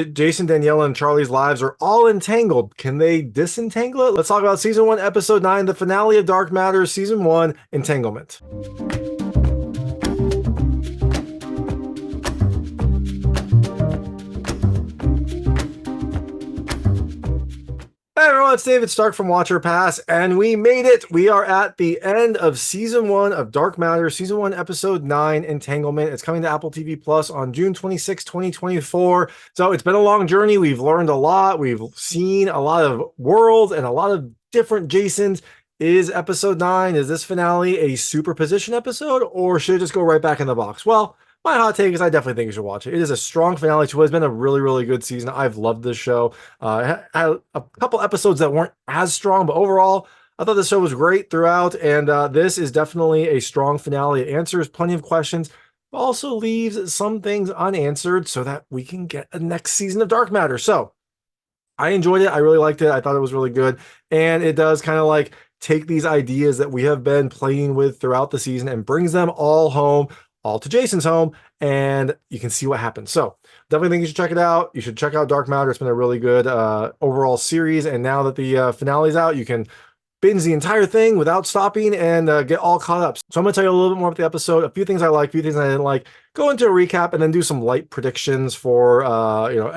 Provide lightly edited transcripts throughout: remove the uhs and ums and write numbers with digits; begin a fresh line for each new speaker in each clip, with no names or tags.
Jason, Daniella, and Charlie's lives are all entangled. Can they disentangle it? Let's talk about season 1, episode 9, the finale of Dark Matter, season 1, Entanglement. Hey everyone, it's David Stark from Watcher Pass, and we made it. We are at the end of season 1 of Dark Matter, season 1, episode 9, Entanglement. It's coming to Apple TV Plus on June 26, 2024. So it's been a long journey. We've learned a lot. We've seen a lot of worlds and a lot of different Jasons. Is episode 9, is this finale a superposition episode, or should it just go right back in the box? Well, my hot take is I definitely think you should watch it. It is a strong finale to what has been a really, really good season. I've loved this show. It had a couple episodes that weren't as strong, but overall, I thought the show was great throughout, and this is definitely a strong finale. It answers plenty of questions, but also leaves some things unanswered so that we can get a next season of Dark Matter. So I enjoyed it. I really liked it. I thought it was really good, and it does kind of like take these ideas that we have been playing with throughout the season and brings them all home, all to Jason's home, and you can see what happens. So definitely think you should check it out. You should check out Dark Matter. It's been a really good overall series, and now that the finale's out, you can binge the entire thing without stopping and get all caught up. So I'm going to tell you a little bit more about the episode, a few things I like, a few things I didn't like, go into a recap, and then do some light predictions for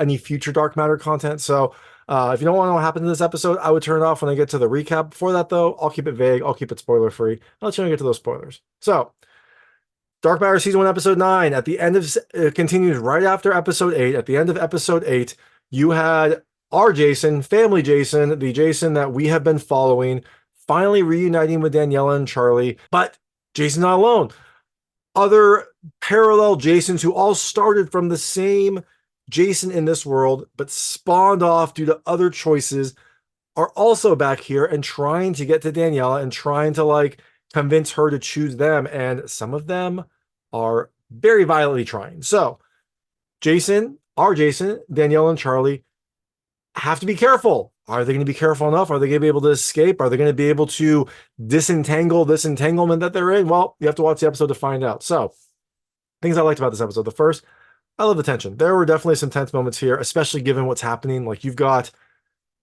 any future Dark Matter content. So if you don't want to know what happened in this episode, I would turn it off when I get to the recap. Before that, though, I'll keep it vague. I'll keep it spoiler-free. I'll let you know when I get to those spoilers. So Dark Matter season 1, episode 9. At the end of continues right after episode 8. At the end of episode 8, you had our Jason, family Jason, the Jason that we have been following, finally reuniting with Daniella and Charlie. But Jason's not alone. Other parallel Jasons who all started from the same Jason in this world, but spawned off due to other choices, are also back here and trying to get to Daniella and trying to like convince her to choose them. And some of them are very violently trying. So Jason, our Jason, Danielle, and Charlie have to be careful. Are they going to be careful enough? Are they going to be able to escape? Are they going to be able to disentangle this entanglement that they're in? Well, you have to watch the episode to find out. So things I liked about this episode. The first, I love the tension. There were definitely some tense moments here, especially given what's happening. Like you've got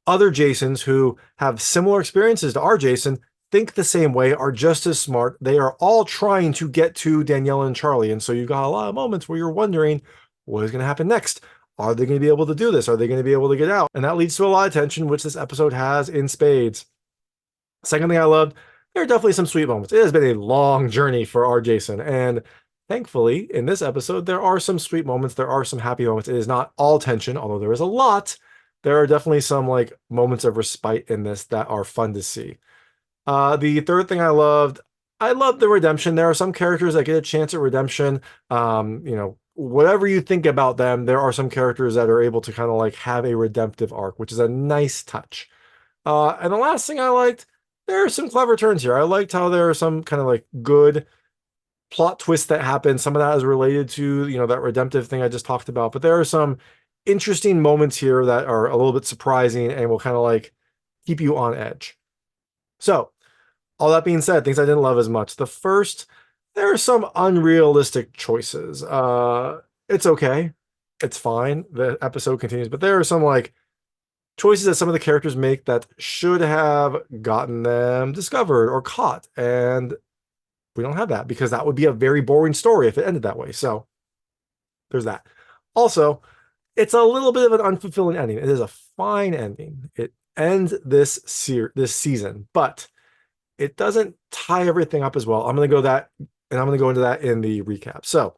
other Jasons who have similar experiences to our Jason, think the same way, are just as smart. They are all trying to get to Daniella and Charlie. And so you've got a lot of moments where you're wondering what is going to happen next. Are they going to be able to do this? Are they going to be able to get out? And that leads to a lot of tension, which this episode has in spades. Second thing I loved, there are definitely some sweet moments. It has been a long journey for our Jason. And thankfully, in this episode, there are some sweet moments. There are some happy moments. It is not all tension, although there is a lot. There are definitely some like moments of respite in this that are fun to see. The third thing I loved the redemption. There are some characters that get a chance at redemption. Whatever you think about them, there are some characters that are able to kind of like have a redemptive arc, which is a nice touch. And the last thing I liked, there are some clever turns here. I liked how there are some kind of like good plot twists that happen. Some of that is related to, that redemptive thing I just talked about, but there are some interesting moments here that are a little bit surprising and will kind of like keep you on edge. So all that being said, things I didn't love as much. The first, there are some unrealistic choices. It's okay. It's fine. The episode continues, but there are some like choices that some of the characters make that should have gotten them discovered or caught. And we don't have that because that would be a very boring story if it ended that way. So there's that. Also, it's a little bit of an unfulfilling ending. It is a fine ending. It ends this season, but it doesn't tie everything up as well. I'm going to go into that in the recap. So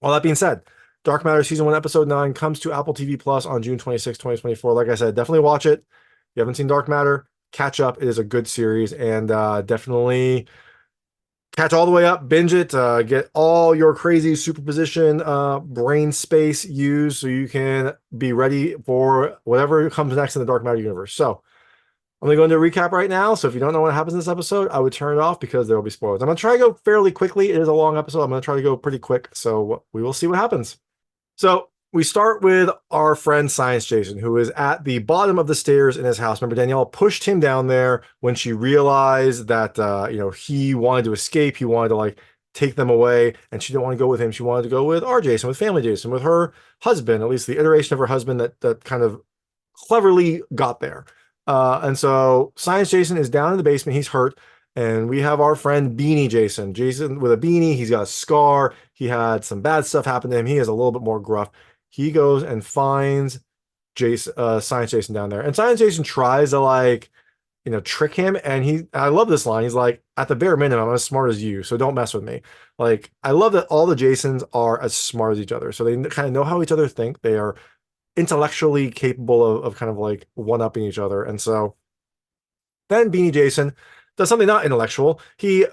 all that being said, Dark Matter season 1, episode 9 comes to Apple TV Plus on June 26, 2024. Like I said, definitely watch it. If you haven't seen Dark Matter, catch up. It is a good series, and definitely catch all the way up, binge it, get all your crazy superposition brain space used so you can be ready for whatever comes next in the Dark Matter universe. So I'm going to go into a recap right now. So if you don't know what happens in this episode, I would turn it off because there will be spoilers. I'm going to try to go fairly quickly. It is a long episode. I'm going to try to go pretty quick. So we will see what happens. So we start with our friend Science Jason, who is at the bottom of the stairs in his house. Remember, Danielle pushed him down there when she realized that, he wanted to escape. He wanted to like take them away, and she didn't want to go with him. She wanted to go with our Jason, with family Jason, with her husband, at least the iteration of her husband that kind of cleverly got there. And so Science Jason is down in the basement. He's hurt. And we have our friend Beanie Jason. Jason with a beanie. He's got a scar. He had some bad stuff happen to him. He is a little bit more gruff. He goes and finds Science Jason down there. And Science Jason tries to trick him. And I love this line. He's like, at the bare minimum, I'm as smart as you, so don't mess with me. Like, I love that all the Jasons are as smart as each other. So they kind of know how each other think. They are intellectually capable of kind of like one-upping each other. And so then Beanie Jason does something not intellectual. He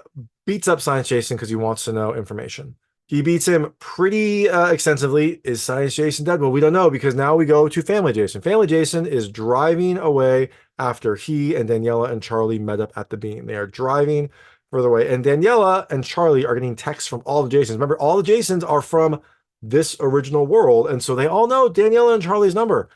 beats up Science Jason because he wants to know information. He beats him pretty extensively. Is Science Jason dead? Well, we don't know, because now we go to Family Jason. Family Jason is driving away after he and Daniella and Charlie met up at the beam. They are driving further away. And Daniella and Charlie are getting texts from all the Jasons. Remember, all the Jasons are from this original world. And so they all know Daniella and Charlie's number.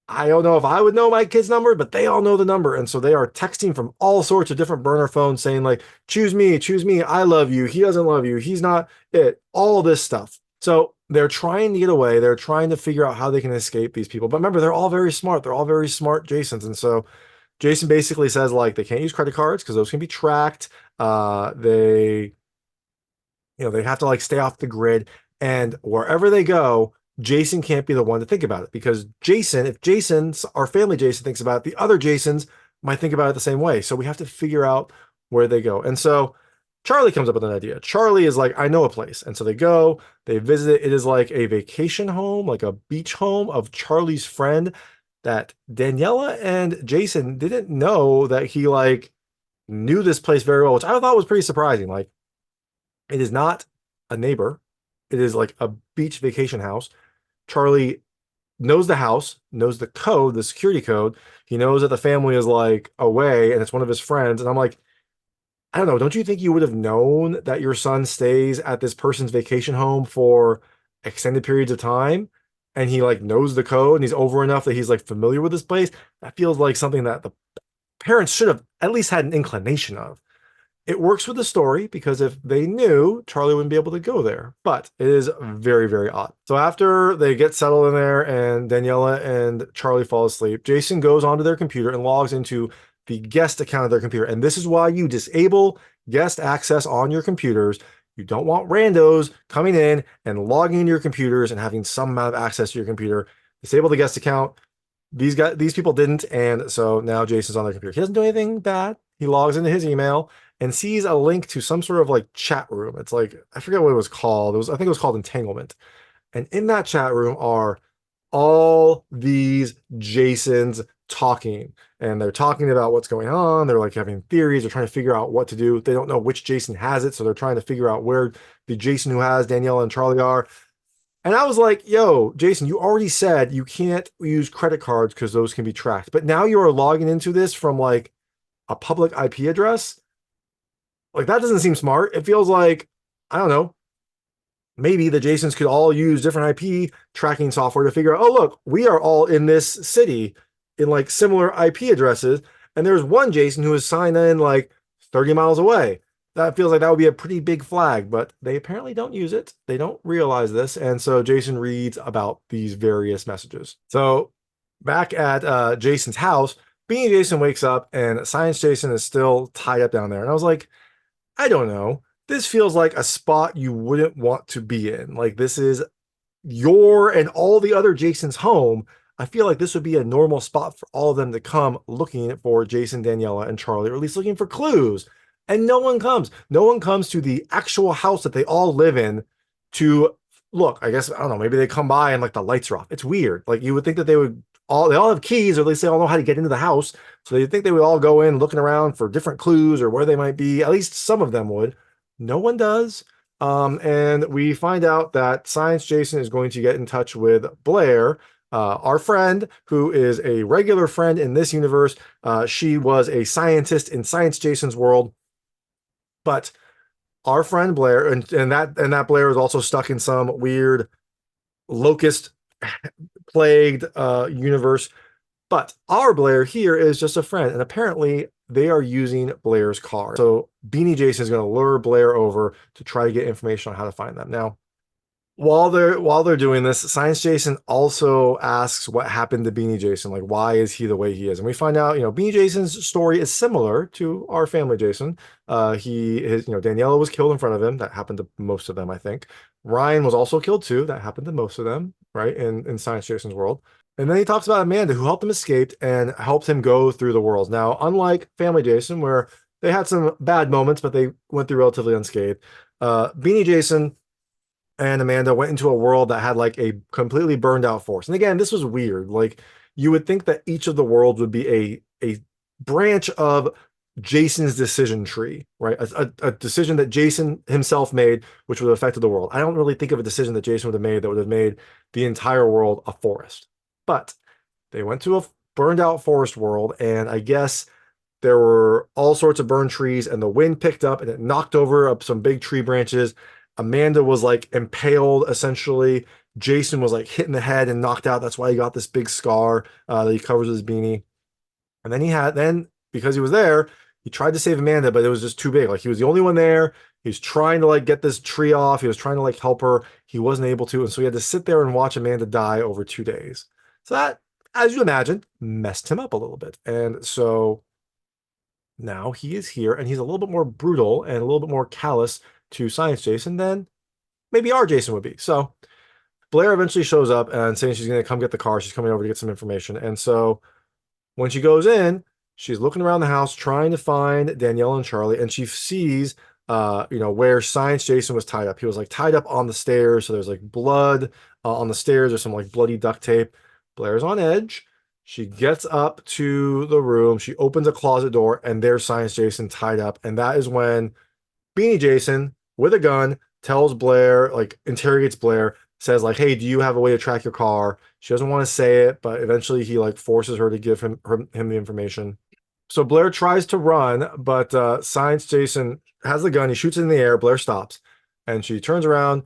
I don't know if I would know my kid's number, but they all know the number. And so they are texting from all sorts of different burner phones saying like, choose me, I love you, he doesn't love you, he's not it, all this stuff. So they're trying to get away. They're trying to figure out how they can escape these people. But remember, they're all very smart. They're all very smart Jasons. And so Jason basically says like, they can't use credit cards because those can be tracked. They have to like stay off the grid. And wherever they go, Jason can't be the one to think about it, because if our family Jason thinks about it, the other Jasons might think about it the same way. So we have to figure out where they go. And so Charlie comes up with an idea. Charlie is like, I know a place. And so they go, they visit it. It is like a vacation home, like a beach home of Charlie's friend that Daniella and Jason didn't know that he like knew this place very well, which I thought was pretty surprising. Like, it is not a neighbor. It is like a beach vacation house. Charlie knows the house, knows the code, the security code. He knows that the family is like away and it's one of his friends. And I'm like, I don't know. Don't you think you would have known that your son stays at this person's vacation home for extended periods of time? And he like knows the code and he's over enough that he's like familiar with this place. That feels like something that the parents should have at least had an inclination of. It works with the story because if they knew, Charlie wouldn't be able to go there. But it is very, very odd. So after they get settled in there and Daniella and Charlie fall asleep, Jason goes onto their computer and logs into the guest account of their computer. And this is why you disable guest access on your computers. You don't want randos coming in and logging into your computers and having some amount of access to your computer. Disable the guest account. These people didn't, and so now Jason's on their computer. He doesn't do anything bad. He logs into his email and sees a link to some sort of like chat room. It's like, I forget what it was called. I think it was called Entanglement. And in that chat room are all these Jasons talking, and they're talking about what's going on. They're like having theories. They're trying to figure out what to do. They don't know which Jason has it, so they're trying to figure out where the Jason who has Daniella and Charlie are. And I was like, yo, Jason, you already said you can't use credit cards because those can be tracked. But now you are logging into this from like a public IP address. Like, that doesn't seem smart. It feels like, I don't know, maybe the Jasons could all use different IP tracking software to figure out, oh, look, we are all in this city in like similar IP addresses. And there's one Jason who is signed in like 30 miles away. That feels like that would be a pretty big flag, but they apparently don't use it. They don't realize this. And so Jason reads about these various messages. So back at Jason's house, Beanie Jason wakes up and Science Jason is still tied up down there. And I was like, I don't know. This feels like a spot you wouldn't want to be in. Like, this is your and all the other Jason's home. I feel like this would be a normal spot for all of them to come looking for Jason, Daniella, and Charlie, or at least looking for clues. And no one comes. No one comes to the actual house that they all live in to look. I guess, I don't know, maybe they come by and like the lights are off. It's weird. Like, you would think that they all have keys, or at least they all know how to get into the house. So you'd think they would all go in looking around for different clues or where they might be. At least some of them would. No one does. And we find out that Science Jason is going to get in touch with Blair, our friend, who is a regular friend in this universe. She was a scientist in Science Jason's world. But our friend Blair, and that Blair is also stuck in some weird locust plagued universe. But our Blair here is just a friend, and apparently they are using Blair's car. So Beanie Jason is going to lure Blair over to try to get information on how to find them. Now, while they're doing this, Science Jason also asks what happened to Beanie Jason, like why is he the way he is? And we find out, Beanie Jason's story is similar to our family Jason. Daniella was killed in front of him. That happened to most of them, I think. Ryan was also killed too. That happened to most of them, right? In Science Jason's world. And then he talks about Amanda, who helped him escape and helped him go through the worlds. Now, unlike Family Jason, where they had some bad moments, but they went through relatively unscathed, Beanie Jason and Amanda went into a world that had like a completely burned out forest. And again, this was weird. Like you would think that each of the worlds would be a branch of Jason's decision tree, right? A decision that Jason himself made, which would have affected the world. I don't really think of a decision that Jason would have made that would have made the entire world a forest. But they went to a burned out forest world, and I guess there were all sorts of burned trees, and the wind picked up and it knocked over up some big tree branches. Amanda was like impaled essentially. Jason was like hit in the head and knocked out. That's why he got this big scar that he covers with his beanie. And then because he was there, he tried to save Amanda, but it was just too big. Like he was the only one there. He was trying to like get this tree off. He was trying to like help her. He wasn't able to. And so he had to sit there and watch Amanda die over 2 days. So that, as you imagine, messed him up a little bit. And so now he is here and he's a little bit more brutal and a little bit more callous to Science Jason than maybe our Jason would be. So Blair eventually shows up and saying she's going to come get the car. She's coming over to get some information. And so when she goes in, she's looking around the house trying to find Danielle and Charlie, and she sees where Science Jason was tied up. He was like tied up on the stairs, so there's like blood on the stairs. There's some like bloody duct tape. Blair's on edge. She gets up to the room. She opens a closet door, and there's Science Jason tied up. And that is when Beanie Jason, with a gun, tells Blair, like interrogates Blair, says like, "Hey, do you have a way to track your car?" She doesn't want to say it, but eventually he like forces her to give him the information. So Blair tries to run, but Science Jason has the gun. He shoots it in the air. Blair stops, and she turns around.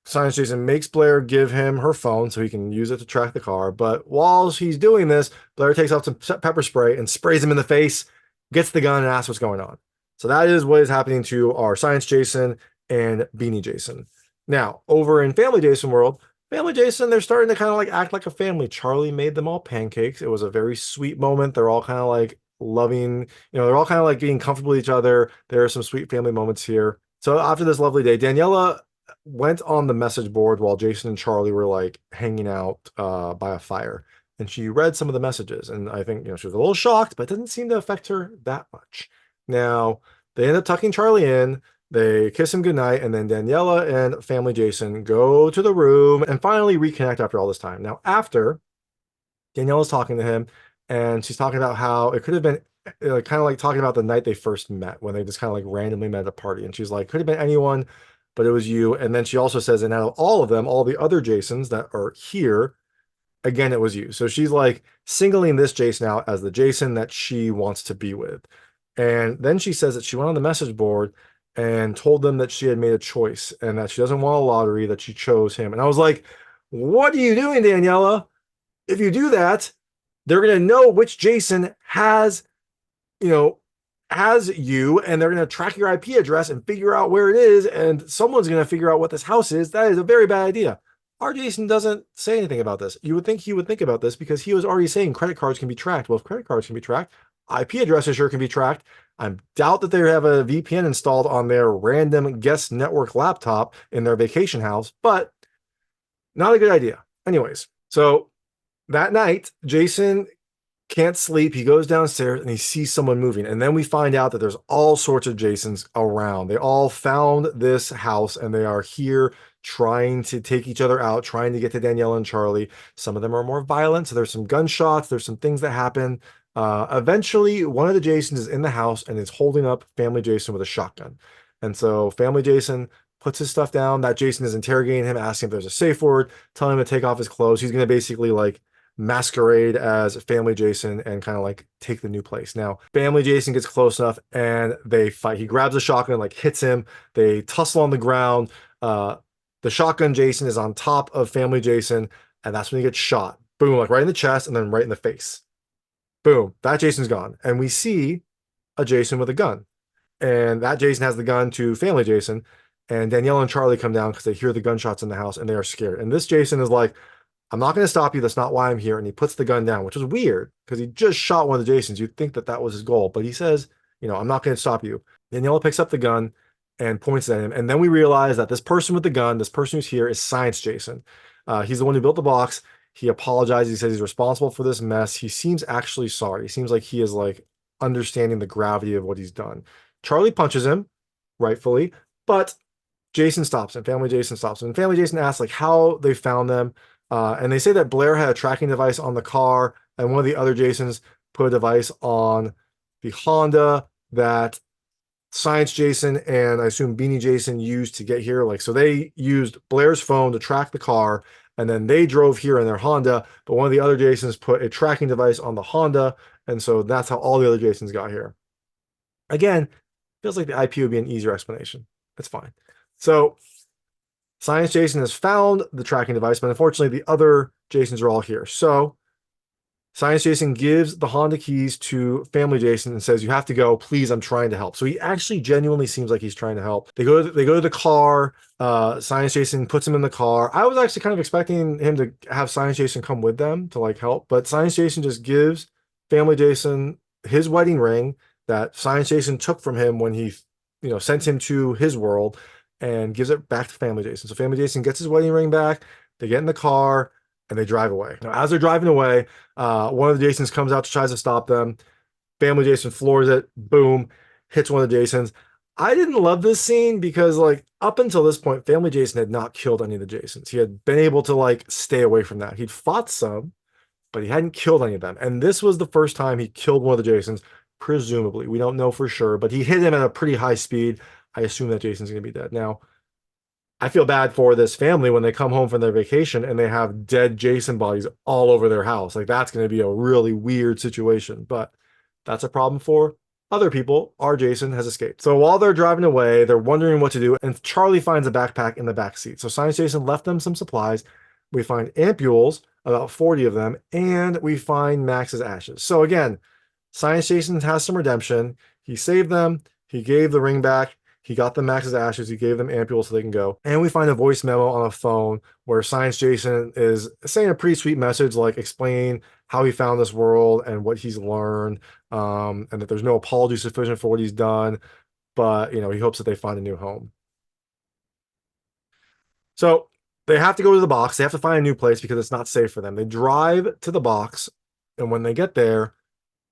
Science Jason makes Blair give him her phone so he can use it to track the car. But while he's doing this, Blair takes out some pepper spray and sprays him in the face, gets the gun, and asks what's going on. So that is what is happening to our Science Jason and Beanie Jason. Now, over in Family Jason world, Family Jason, they're starting to kind of like act like a family. Charlie made them all pancakes. It was a very sweet moment. They're all kind of like loving, they're all kind of like being comfortable with each other. There are some sweet family moments here. So after this lovely day, Daniella went on the message board while Jason and Charlie were like hanging out by a fire. And she read some of the messages. And I think, she was a little shocked, but it didn't seem to affect her that much. Now, they end up tucking Charlie in. They kiss him goodnight, and then Daniella and Family Jason go to the room and finally reconnect after all this time. Now, after Daniella's talking to him, and she's talking about how it could have been kind of like talking about the night they first met when they just kind of like randomly met at a party. And she's like, could have been anyone, but it was you. And then she also says, and out of all of them, all the other Jasons that are here, again, it was you. So she's like singling this Jason out as the Jason that she wants to be with. And then she says that she went on the message board and told them that she had made a choice and that she doesn't want a lottery, that she chose him. And I was like, what are you doing, Daniella? If you do that, they're going to know which Jason has you, and they're going to track your IP address and figure out where it is, and someone's going to figure out what this house is. That is a very bad idea. Our Jason doesn't say anything about this. You would think he would think about this because he was already saying credit cards can be tracked. Well, if credit cards can be tracked, IP addresses sure can be tracked. I doubt that they have a VPN installed on their random guest network laptop in their vacation house, but not a good idea. Anyways, so that night, Jason can't sleep. He goes downstairs and he sees someone moving. And then we find out that there's all sorts of Jasons around. They all found this house and they are here trying to take each other out, trying to get to Danielle and Charlie. Some of them are more violent. So there's some gunshots. There's some things that happen. Eventually, one of the Jasons is in the house and is holding up Family Jason with a shotgun. And so Family Jason puts his stuff down. That Jason is interrogating him, asking if there's a safe word, telling him to take off his clothes. He's going to basically like masquerade as Family Jason and kind of like take the new place. Now, Family Jason gets close enough and they fight. He grabs a shotgun, like hits him. They tussle on the ground. The shotgun Jason is on top of Family Jason, and that's when he gets shot. Boom, like right in the chest and then right in the face. Boom, that Jason's gone. And we see a Jason with a gun. And that Jason has the gun to family Jason. And Danielle and Charlie come down because they hear the gunshots in the house and they are scared. And this Jason is like, I'm not going to stop you. That's not why I'm here. And he puts the gun down, which is weird because he just shot one of the Jasons. You'd think that that was his goal. But he says, I'm not going to stop you. Daniela picks up the gun and points at him. And then we realize that this person with the gun, this person who's here, is Science Jason. He's the one who built the box. He apologizes. He says he's responsible for this mess. He seems actually sorry. He seems like he is like understanding the gravity of what he's done. Charlie punches him, rightfully, but Jason stops him. Family Jason stops him. And Family Jason asks like how they found them. And they say that Blair had a tracking device on the car, and one of the other Jasons put a device on the Honda that Science Jason and I assume Beanie Jason used to get here. Like, so they used Blair's phone to track the car, and then they drove here in their Honda, but one of the other Jasons put a tracking device on the Honda, and so that's how all the other Jasons got here. Again, feels like the IP would be an easier explanation. That's fine. So Science Jason has found the tracking device, but unfortunately the other Jasons are all here. So Science Jason gives the Honda keys to Family Jason and says, "You have to go. Please, I'm trying to help." So he actually genuinely seems like he's trying to help. They go to the car. Science Jason puts him in the car. I was actually kind of expecting him to have Science Jason come with them to like help, but Science Jason just gives Family Jason his wedding ring that Science Jason took from him when he, sent him to his world, and gives it back to Family Jason. So Family Jason gets his wedding ring back. They get in the car and they drive away. Now, as they're driving away, one of the Jasons comes out to try to stop them. Family Jason floors it, boom, hits one of the Jasons. I didn't love this scene because, like, up until this point, Family Jason had not killed any of the Jasons. He had been able to, like, stay away from that. He'd fought some, but he hadn't killed any of them. And this was the first time he killed one of the Jasons, presumably. We don't know for sure, but he hit him at a pretty high speed. I assume that Jason's going to be dead. Now, I feel bad for this family when they come home from their vacation and they have dead Jason bodies all over their house. Like, that's going to be a really weird situation, but that's a problem for other people. Our Jason has escaped. So while they're driving away, they're wondering what to do, and Charlie finds a backpack in the back seat. So Science Jason left them some supplies. We find ampules, about 40 of them, and we find Max's ashes. So again, Science Jason has some redemption. He saved them. He gave the ring back. He got them Max's ashes. He gave them ampules so they can go. And we find a voice memo on a phone where Science Jason is saying a pretty sweet message, like explaining how he found this world and what he's learned, and that there's no apology sufficient for what he's done. But, he hopes that they find a new home. So they have to go to the box. They have to find a new place because it's not safe for them. They drive to the box, and when they get there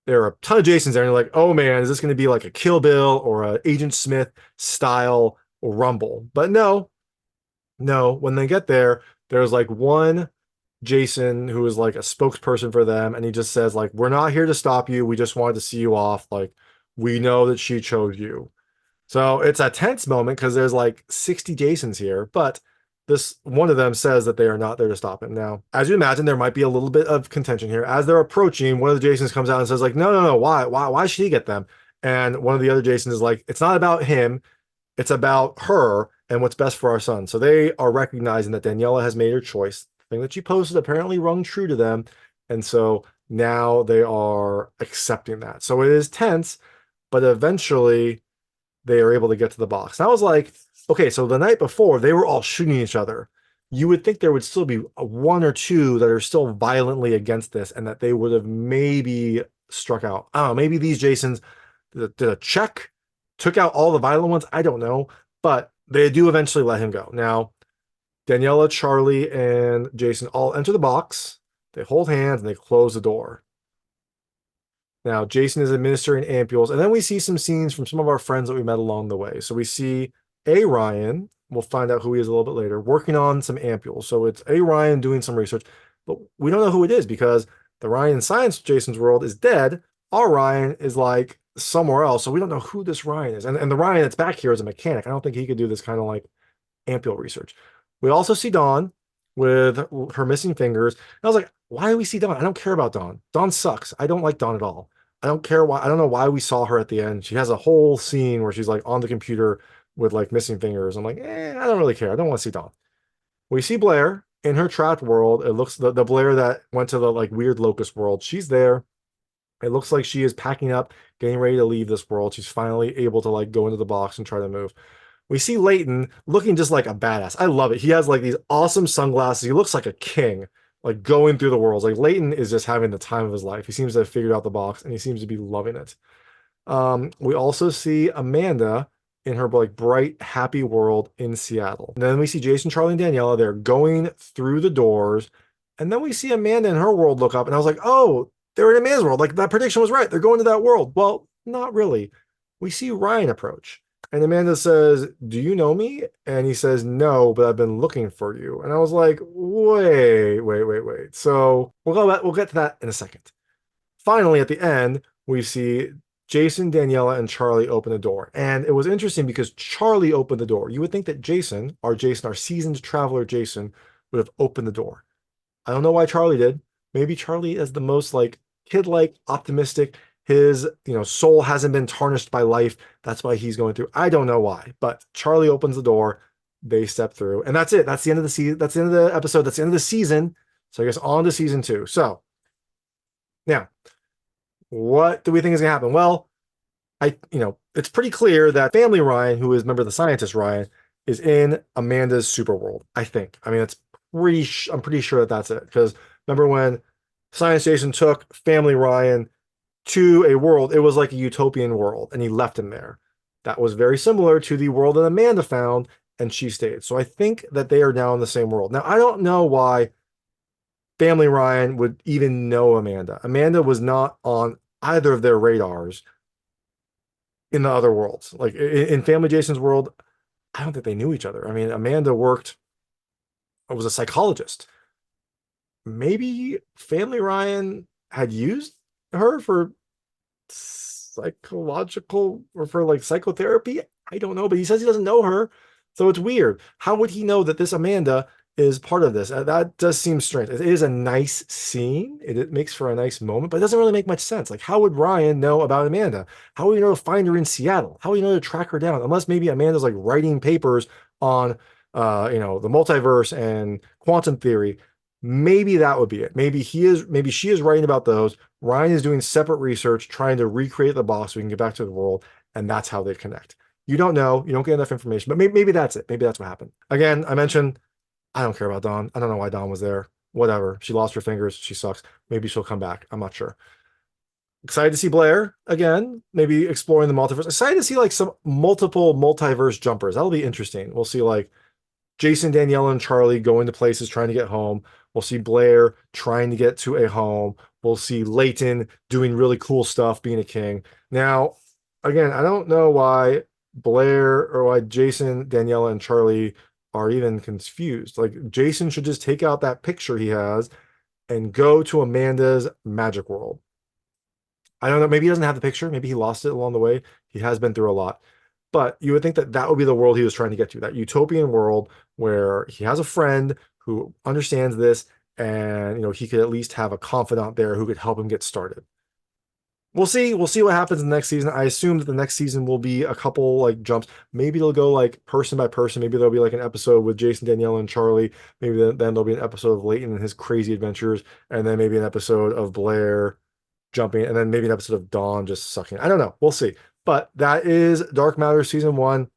are a ton of Jasons there, and you're like, oh man, is this going to be like a Kill Bill or a Agent Smith style rumble? But no, when they get there, there's like one Jason who is like a spokesperson for them, and he just says like, we're not here to stop you. We just wanted to see you off. Like, we know that she chose you. So it's a tense moment because there's like 60 Jasons here, but this one of them says that they are not there to stop him. Now, as you imagine, there might be a little bit of contention here. As they're approaching, one of the Jasons comes out and says, like, no, why should he get them? And one of the other Jasons is like, it's not about him, it's about her and what's best for our son. So they are recognizing that Daniella has made her choice. The thing that she posted apparently rung true to them. And so now they are accepting that. So it is tense, but eventually they are able to get to the box. And I was like, okay, so the night before they were all shooting each other. You would think there would still be one or two that are still violently against this and that they would have maybe struck out. I don't know, maybe these Jasons did a check, took out all the violent ones. I don't know, but they do eventually let him go. Now, Daniela, Charlie, and Jason all enter the box. They hold hands and they close the door. Now, Jason is administering ampules, and then we see some scenes from some of our friends that we met along the way. So we see A. Ryan, we'll find out who he is a little bit later, working on some ampules. So it's A. Ryan doing some research, but we don't know who it is because the Ryan in Science Jason's world is dead. Our Ryan is like somewhere else, so we don't know who this Ryan is. And the Ryan that's back here is a mechanic. I don't think he could do this kind of like ampule research. We also see Dawn with her missing fingers. And I was like, why do we see Dawn? I don't care about Dawn. Dawn sucks. I don't like Dawn at all. I don't care why. I don't know why we saw her at the end. She has a whole scene where she's like on the computer with like missing fingers. I'm like, I don't really care. I don't want to see Dawn. We see Blair in her trapped world. It looks the Blair that went to the like weird locust world. She's there. It looks like she is packing up, getting ready to leave this world. She's finally able to like go into the box and try to move. We see Leighton looking just like a badass. I love it. He has like these awesome sunglasses. He looks like a king, like going through the worlds. Like Leighton is just having the time of his life. He seems to have figured out the box and he seems to be loving it. We also see Amanda in her like bright, happy world in Seattle. And then we see Jason, Charlie, and Daniela. They're going through the doors. And then we see Amanda in her world look up. And I was like, oh, they're in Amanda's world. Like that prediction was right. They're going to that world. Well, not really. We see Ryan approach. And Amanda says, do you know me? And he says, no, but I've been looking for you. And I was like, wait. So we'll get to that in a second. Finally, at the end, we see Jason, Daniela, and Charlie open the door. And it was interesting because Charlie opened the door. You would think that Jason, our seasoned traveler Jason, would have opened the door. I don't know why Charlie did. Maybe Charlie is the most like kid-like, optimistic. His, soul hasn't been tarnished by life. That's why he's going through. I don't know why, but Charlie opens the door. They step through, and that's it. That's the end of the season. That's the end of the episode. That's the end of the season. So I guess on to season 2. So now, what do we think is gonna happen? Well, it's pretty clear that Family Ryan, who is, remember, the scientist Ryan, is in Amanda's super world. I think. I mean, I'm pretty sure that that's it. Because remember when Science Jason took Family Ryan to a world, it was like a utopian world, and he left him there. That was very similar to the world that Amanda found, and she stayed. So I think that they are now in the same world. Now, I don't know why Family Ryan would even know Amanda. Amanda was not on either of their radars in the other worlds. Like in Family Jason's world, I don't think they knew each other. I mean, Amanda was a psychologist. Maybe Family Ryan had used her for psychological or for like psychotherapy. I don't know, but he says he doesn't know her. So it's weird. How would he know that this Amanda is part of this? That does seem strange. It is a nice scene. It makes for a nice moment, but it doesn't really make much sense. Like, how would Ryan know about Amanda? How would he know to find her in Seattle? How would he know to track her down? Unless maybe Amanda's like writing papers on, the multiverse and quantum theory. Maybe that would be it. Maybe she is writing about those. Ryan is doing separate research, trying to recreate the box so we can get back to the world, and that's how they connect. You don't know. You don't get enough information, but maybe that's it. Maybe that's what happened. Again, I mentioned I don't care about Dawn. I don't know why Dawn was there. Whatever. She lost her fingers. She sucks. Maybe she'll come back. I'm not sure. Excited to see Blair again. Maybe exploring the multiverse. Excited to see like some multiple multiverse jumpers. That'll be interesting. We'll see like Jason, Daniela, and Charlie going to places trying to get home. We'll see Blair trying to get to a home. We'll see Leighton doing really cool stuff, being a king. Now, again, I don't know why Blair or why Jason, Daniela, and Charlie are even confused. Like, Jason should just take out that picture he has and go to Amanda's magic world. I don't know. Maybe he doesn't have the picture. Maybe he lost it along the way. He has been through a lot. But you would think that that would be the world he was trying to get to, that utopian world where he has a friend who understands this, and he could at least have a confidant there who could help him get started. We'll see. We'll see what happens in the next season. I assume that the next season will be a couple like jumps. Maybe they'll go like person by person. Maybe there'll be like an episode with Jason, Danielle, and Charlie. Maybe then there'll be an episode of Leighton and his crazy adventures, and then maybe an episode of Blair jumping, and then maybe an episode of Dawn just sucking. I don't know. We'll see. But that is Dark Matter season 1.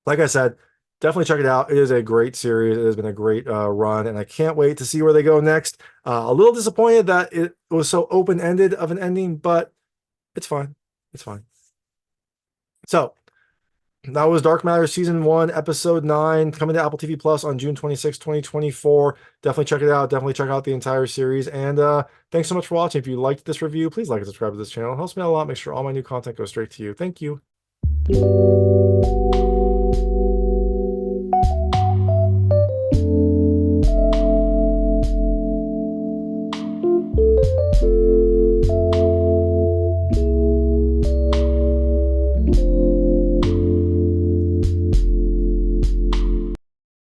Like I said, definitely check it out. It is a great series. It has been a great run, and I can't wait to see where they go next. A little disappointed that it was so open-ended of an ending, but it's fine. It's fine. So that was Dark Matter season 1, episode 9, coming to Apple TV Plus on June 26, 2024. Definitely check it out. Definitely check out the entire series. And thanks so much for watching. If you liked this review, please like and subscribe to this channel. It helps me out a lot. Make sure all my new content goes straight to you. Thank you.